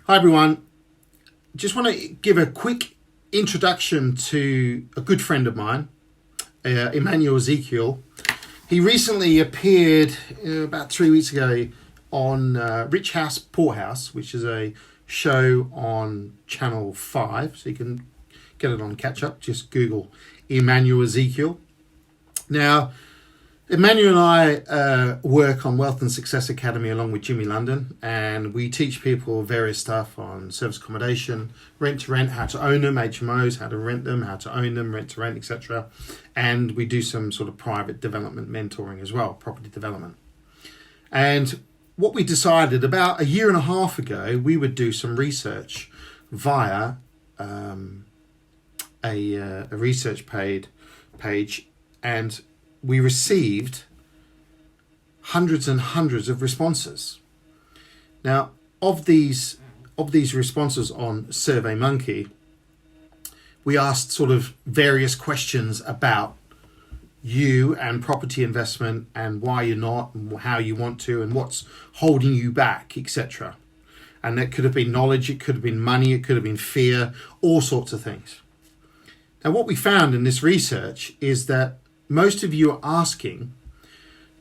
Hi everyone. Just want to give a quick introduction to a good friend of mine, Emmanuel Ezekiel. He recently appeared about 3 weeks ago on Rich House, Poor House, which is a show on Channel 5. So you can get it on catch up. Just Google Emmanuel Ezekiel. Now, Emmanuel and I work on Wealth and Success Academy along with Jimmy London, and we teach people various stuff on service accommodation, rent to rent, how to own them, HMOs, how to rent them, how to own them, rent to rent, etc. And we do some sort of private development mentoring as well, property development. And what we decided about a year and a half ago, we would do some research via a research page, and we received hundreds and hundreds of responses. Now, of these responses on SurveyMonkey, we asked sort of various questions about you and property investment and why you're not and how you want to and what's holding you back, etc. And that could have been knowledge, it could have been money, it could have been fear, all sorts of things. Now, what we found in this research is that most of you are asking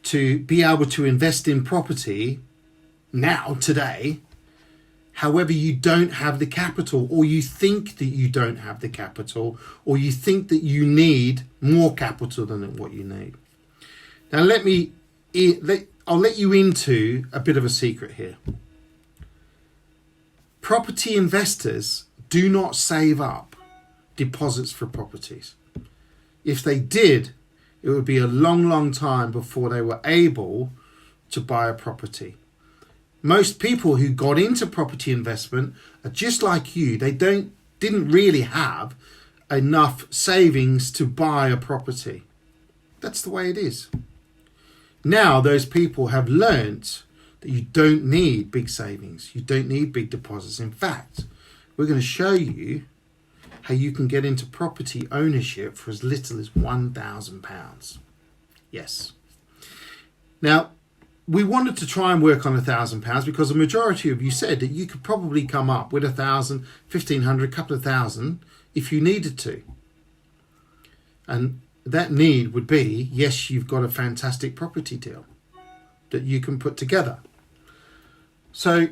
to be able to invest in property now, today. However, you don't have the capital, or you think that you don't have the capital, or you think that you need more capital than what you need. Now, I'll let you into a bit of a secret here. Property investors do not save up deposits for properties. If they did, it would be a long, long time before they were able to buy a property. Most people who got into property investment are just like you. They didn't really have enough savings to buy a property. That's the way it is. Now those people have learnt that you don't need big savings. You don't need big deposits. In fact, we're going to show you how you can get into property ownership for as little as £1,000. Yes. Now, we wanted to try and work on £1,000 because the majority of you said that you could probably come up with 1,000, 1,500, a couple of thousand if you needed to. And that need would be, yes, you've got a fantastic property deal that you can put together. So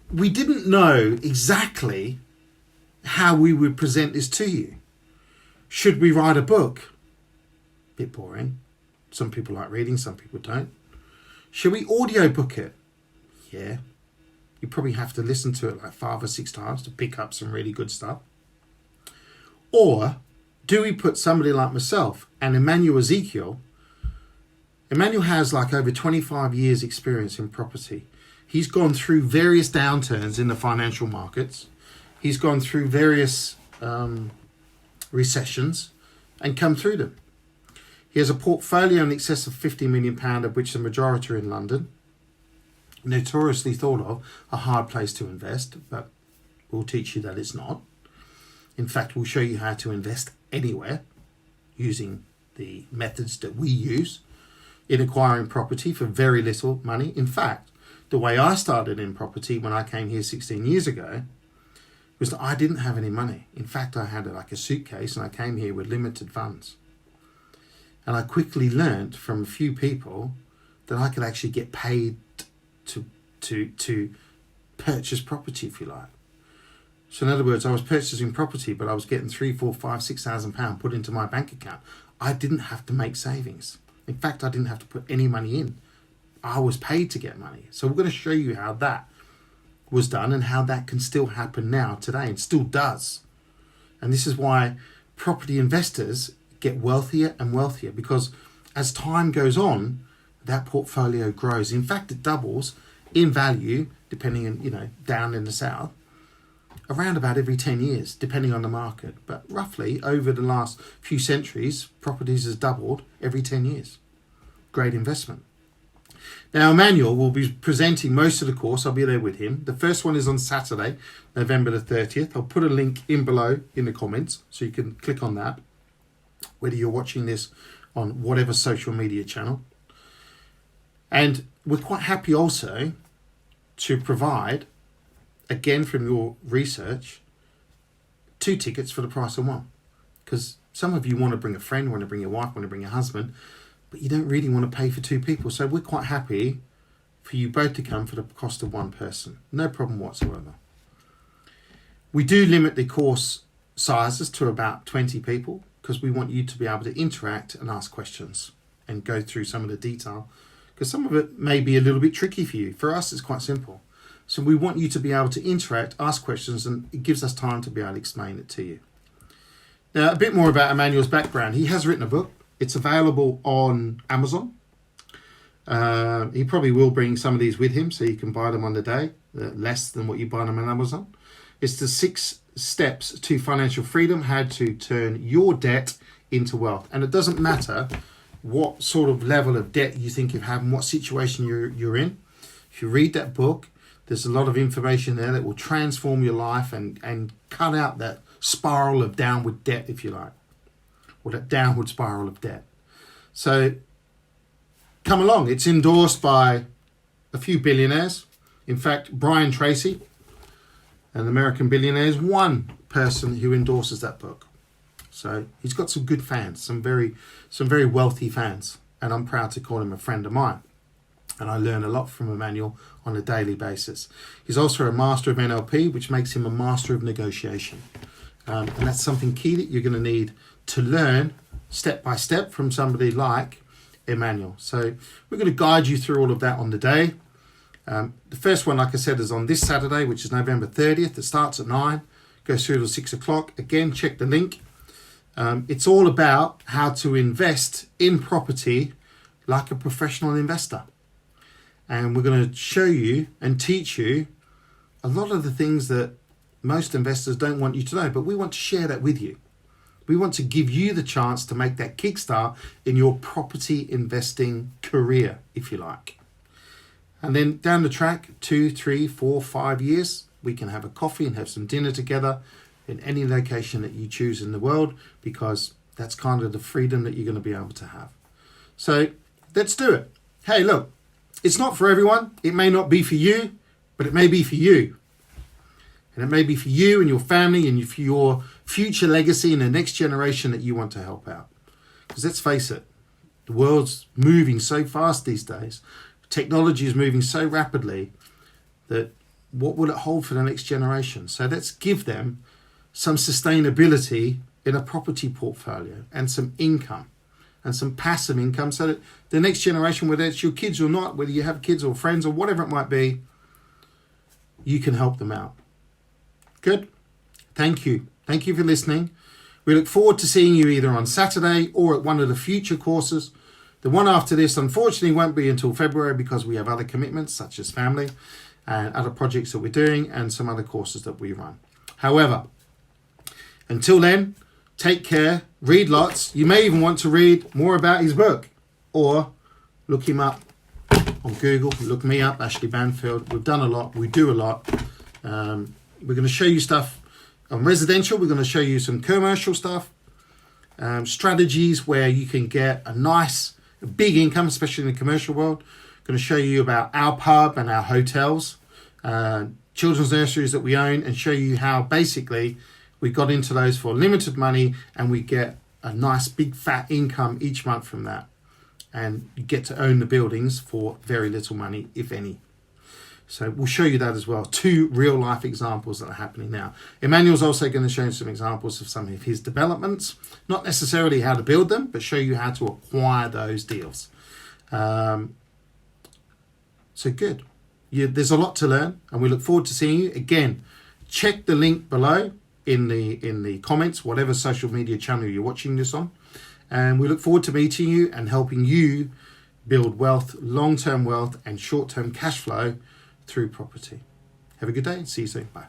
we didn't know exactly how we would present this to you. Should we write a book? Bit boring. Some people like reading, some people don't. Should we audiobook it? Yeah. You probably have to listen to it like 5 or 6 times to pick up some really good stuff. Or do we put somebody like myself and Emmanuel Ezekiel? Emmanuel has like over 25 years experience in property. He's gone through various downturns in the financial markets. He's gone through various recessions and come through them. He has a portfolio in excess of £50 million, of which the majority are in London. Notoriously thought of a hard place to invest, but we'll teach you that it's not. In fact, we'll show you how to invest anywhere using the methods that we use in acquiring property for very little money. In fact, the way I started in property when I came here 16 years ago was that I didn't have any money. In fact, I had like a suitcase and I came here with limited funds. And I quickly learnt from a few people that I could actually get paid to purchase property, if you like. So in other words, I was purchasing property, but I was getting £3,000, £4,000, £5,000, £6,000 put into my bank account. I didn't have to make savings. In fact, I didn't have to put any money in. I was paid to get money. So we're going to show you how that was done and how that can still happen now, today, and still does. And this is why property investors get wealthier and wealthier, because as time goes on, that portfolio grows. In fact, it doubles in value, depending on, down in the south, around about every 10 years, depending on the market. But roughly over the last few centuries, properties has doubled every 10 years. Great investment. Now, Emmanuel will be presenting most of the course. I'll be there with him. The first one is on Saturday, November the 30th. I'll put a link in below in the comments so you can click on that, whether you're watching this on whatever social media channel. And we're quite happy also to provide, again from your research, 2 tickets for the price of 1. Because some of you want to bring a friend, want to bring your wife, want to bring your husband, but you don't really want to pay for 2 people. So we're quite happy for you both to come for the cost of 1 person. No problem whatsoever. We do limit the course sizes to about 20 people because we want you to be able to interact and ask questions and go through some of the detail, because some of it may be a little bit tricky for you. For us, it's quite simple. So we want you to be able to interact, ask questions, and it gives us time to be able to explain it to you. Now, a bit more about Emmanuel's background. He has written a book. It's available on Amazon. He probably will bring some of these with him so you can buy them on the day, less than what you buy them on Amazon. It's the 6 steps to financial freedom, how to turn your debt into wealth. And it doesn't matter what sort of level of debt you think you have and what situation you're in. If you read that book, there's a lot of information there that will transform your life and cut out that spiral of downward debt, if you like, or that downward spiral of debt. So come along. It's endorsed by a few billionaires. In fact, Brian Tracy, an American billionaire, is one person who endorses that book. So he's got some good fans, some very wealthy fans, and I'm proud to call him a friend of mine. And I learn a lot from Emmanuel on a daily basis. He's also a master of NLP, which makes him a master of negotiation. And that's something key that you're going to need to learn step by step from somebody like Emmanuel. So we're going to guide you through all of that on the day. The first one, like I said, is on this Saturday, which is November 30th. It starts at 9, goes through till 6 o'clock. Again, check the link. It's all about how to invest in property like a professional investor. And we're going to show you and teach you a lot of the things that most investors don't want you to know, but we want to share that with you. We want to give you the chance to make that kickstart in your property investing career, if you like. And then down the track, 2, 3, 4, 5 years, we can have a coffee and have some dinner together in any location that you choose in the world, because that's kind of the freedom that you're going to be able to have. So let's do it. Hey, look, it's not for everyone. It may not be for you, but it may be for you. And it may be for you and your family and for your future legacy and the next generation that you want to help out. Because let's face it, the world's moving so fast these days. Technology is moving so rapidly that what will it hold for the next generation? So let's give them some sustainability in a property portfolio and some income and some passive income, so that the next generation, whether it's your kids or not, whether you have kids or friends or whatever it might be, you can help them out. Good. Thank you. Thank you for listening. We look forward to seeing you either on Saturday or at one of the future courses. The one after this, unfortunately, won't be until February because we have other commitments such as family and other projects that we're doing and some other courses that we run. However, until then, take care, read lots. You may even want to read more about his book or look him up on Google. Look me up, Ashley Banfield. We've done a lot. We do a lot. We're going to show you stuff on residential. We're going to show you some commercial stuff, strategies where you can get a nice, big income, especially in the commercial world. Going to show you about our pub and our hotels, children's nurseries that we own, and show you how basically we got into those for limited money and we get a nice big fat income each month from that. And you get to own the buildings for very little money, if any. So we'll show you that as well. 2 real life examples that are happening now. Emmanuel's also going to show you some examples of some of his developments. Not necessarily how to build them, but show you how to acquire those deals. So good. There's a lot to learn and we look forward to seeing you. Again, check the link below in the comments, whatever social media channel you're watching this on. And we look forward to meeting you and helping you build wealth, long-term wealth and short-term cash flow through property. Have a good day and see you soon. Bye.